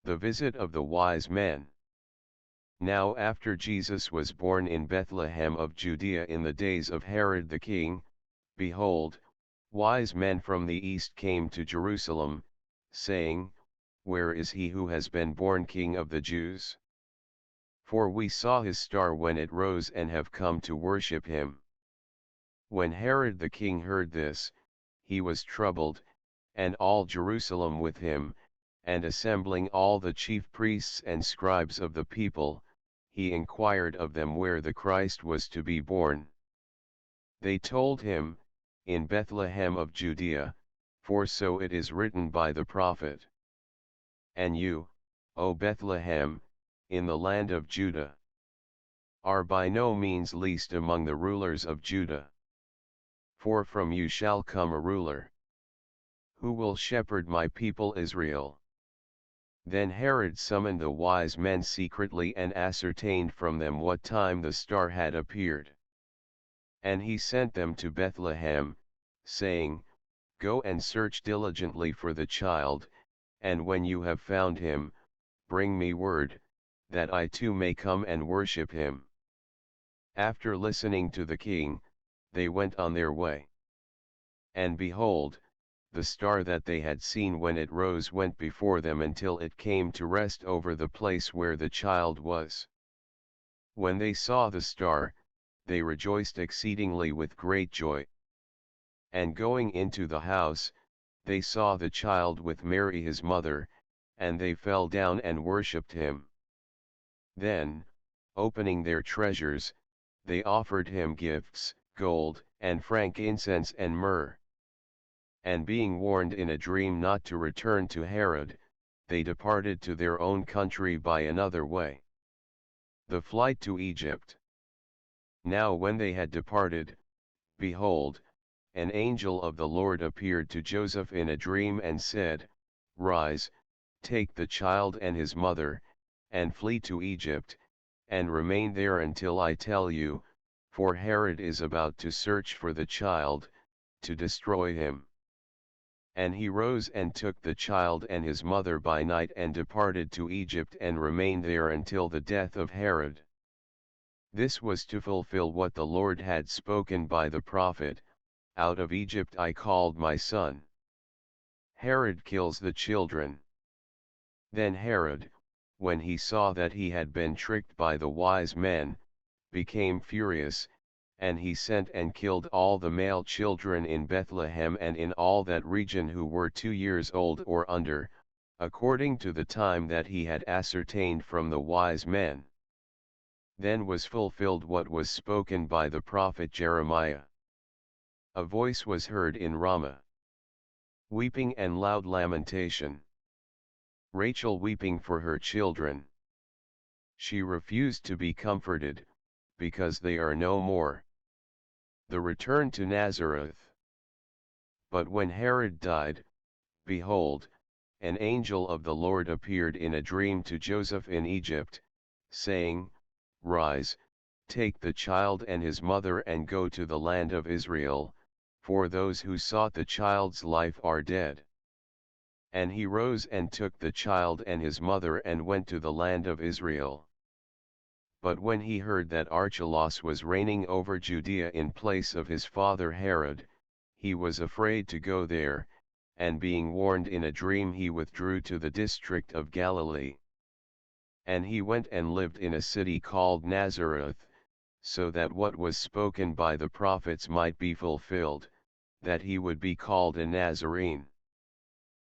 The visit of the wise men. Now after Jesus was born in Bethlehem of Judea in the days of Herod the king, behold, wise men from the east came to Jerusalem, saying, Where is he who has been born King of the Jews? For we saw his star when it rose and have come to worship him. When Herod the king heard this, he was troubled, and all Jerusalem with him, and assembling all the chief priests and scribes of the people, he inquired of them where the Christ was to be born. They told him, In Bethlehem of Judea, for so it is written by the prophet. And you, O Bethlehem, in the land of Judah, are by no means least among the rulers of Judah. For from you shall come a ruler, who will shepherd my people Israel. Then Herod summoned the wise men secretly and ascertained from them what time the star had appeared. And he sent them to Bethlehem, saying, Go and search diligently for the child, and when you have found him, bring me word, that I too may come and worship him. After listening to the king, they went on their way. And behold, the star that they had seen when it rose went before them until it came to rest over the place where the child was. When they saw the star, they rejoiced exceedingly with great joy. And going into the house, they saw the child with Mary his mother, and they fell down and worshipped him. Then, opening their treasures, they offered him gifts, gold, and frankincense and myrrh. And being warned in a dream not to return to Herod, they departed to their own country by another way. The flight to Egypt. Now when they had departed, behold, an angel of the Lord appeared to Joseph in a dream and said, Rise, take the child and his mother, and flee to Egypt, and remain there until I tell you, for Herod is about to search for the child, to destroy him. And he rose and took the child and his mother by night and departed to Egypt and remained there until the death of Herod. This was to fulfill what the Lord had spoken by the prophet, Out of Egypt I called my son. Herod kills the children. Then Herod, when he saw that he had been tricked by the wise men, became furious, and he sent and killed all the male children in Bethlehem and in all that region who were 2 years old or under, according to the time that he had ascertained from the wise men. Then was fulfilled what was spoken by the prophet Jeremiah. A voice was heard in Ramah, weeping and loud lamentation. Rachel weeping for her children. She refused to be comforted, because they are no more. The return to Nazareth. But when Herod died, behold, an angel of the Lord appeared in a dream to Joseph in Egypt, saying, Rise, take the child and his mother and go to the land of Israel, for those who sought the child's life are dead. And he rose and took the child and his mother and went to the land of Israel. But when he heard that Archelaus was reigning over Judea in place of his father Herod, he was afraid to go there, and being warned in a dream he withdrew to the district of Galilee. And he went and lived in a city called Nazareth, so that what was spoken by the prophets might be fulfilled, that he would be called a Nazarene.